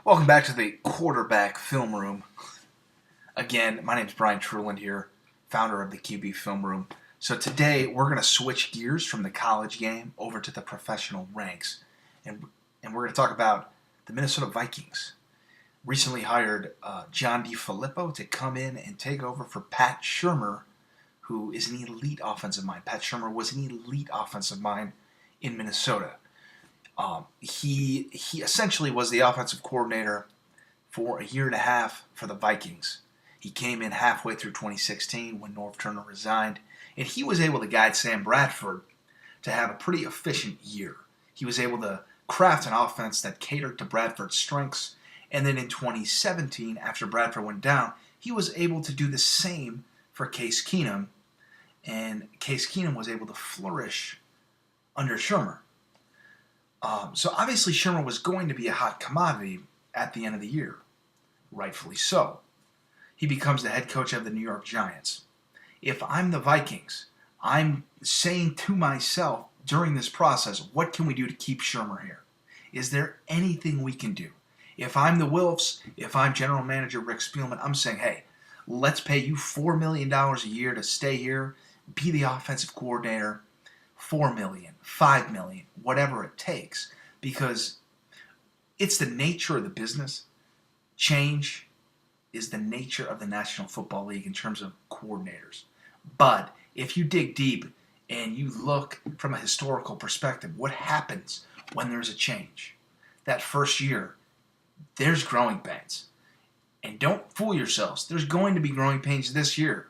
Welcome back to the quarterback film room. Again, my name is Brian Truland here, founder of the QB Film Room. So today we're going to switch gears from the college game over to the professional ranks. And we're going to talk about the Minnesota Vikings. Recently hired John DeFelippo to come in and take over for Pat Shurmur, who is an elite offensive mind. Pat Shurmur was an elite offensive mind in Minnesota. He essentially was the offensive coordinator for a year and a half for the Vikings. He came in halfway through 2016 when Norv Turner resigned, and he was able to guide Sam Bradford to have a pretty efficient year. He was able to craft an offense that catered to Bradford's strengths, and then in 2017, after Bradford went down, he was able to do the same for Case Keenum, and Case Keenum was able to flourish under Shurmur. So obviously Shurmur was going to be a hot commodity at the end of the year, rightfully so. He becomes the head coach of the New York Giants. If I'm the Vikings, I'm saying to myself during this process, what can we do to keep Shurmur here? Is there anything we can do? If I'm the Wilfs, if I'm general manager Rick Spielman, I'm saying, hey, let's pay you $4 million a year to stay here, be the offensive coordinator, $4 million, $5 million, whatever it takes, because it's the nature of the business. Change is the nature of the National Football League in terms of coordinators. But if you dig deep and you look from a historical perspective, what happens when there's a change? That first year, there's growing pains. And don't fool yourselves, there's going to be growing pains this year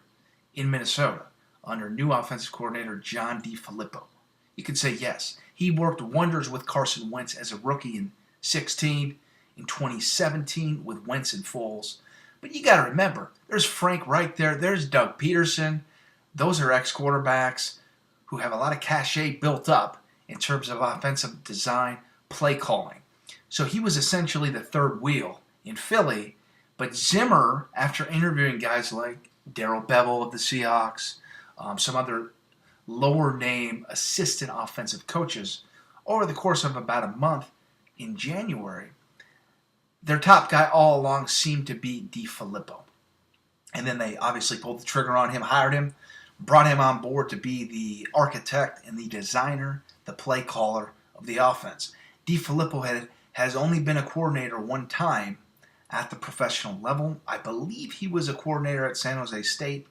in Minnesota under new offensive coordinator John DeFelippo. You could say yes. He worked wonders with Carson Wentz as a rookie in 2016, in 2017 with Wentz and Foles. But you got to remember, there's Frank Reich there, there's Doug Peterson. Those are ex-quarterbacks who have a lot of cachet built up in terms of offensive design, play calling. So he was essentially the third wheel in Philly. But Zimmer, after interviewing guys like Darrell Bevell of the Seahawks, some other lower-name assistant offensive coaches, over the course of about a month in January, their top guy all along seemed to be DeFelippo. And then they obviously pulled the trigger on him, hired him, brought him on board to be the architect and the designer, the play caller of the offense. DeFelippo has only been a coordinator one time at the professional level. I believe he was a coordinator at San Jose State.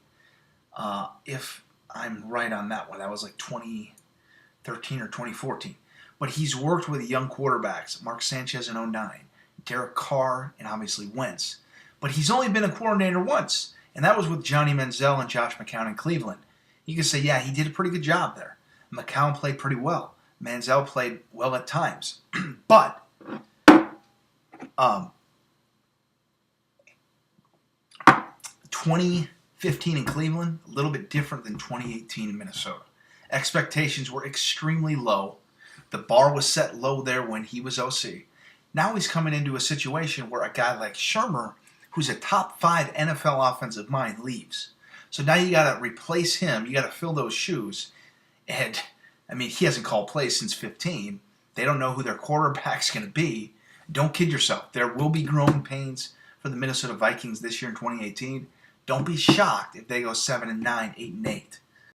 If I'm right on that one, that was like 2013 or 2014. But he's worked with young quarterbacks, Mark Sanchez in 2009, Derek Carr, and obviously Wentz. But he's only been a coordinator once, and that was with Johnny Manziel and Josh McCown in Cleveland. You could say, yeah, he did a pretty good job there. McCown played pretty well. Manziel played well at times. But 2015 in Cleveland, a little bit different than 2018 in Minnesota. Expectations were extremely low. The bar was set low there when he was OC. Now he's coming into a situation where a guy like Shurmur, who's a top 5 NFL offensive mind, leaves. So now you got to replace him. You got to fill those shoes. And, I mean, he hasn't called plays since 15. They don't know who their quarterback's going to be. Don't kid yourself. There will be growing pains for the Minnesota Vikings this year in 2018. Don't be shocked if they go 7-9, 8-8.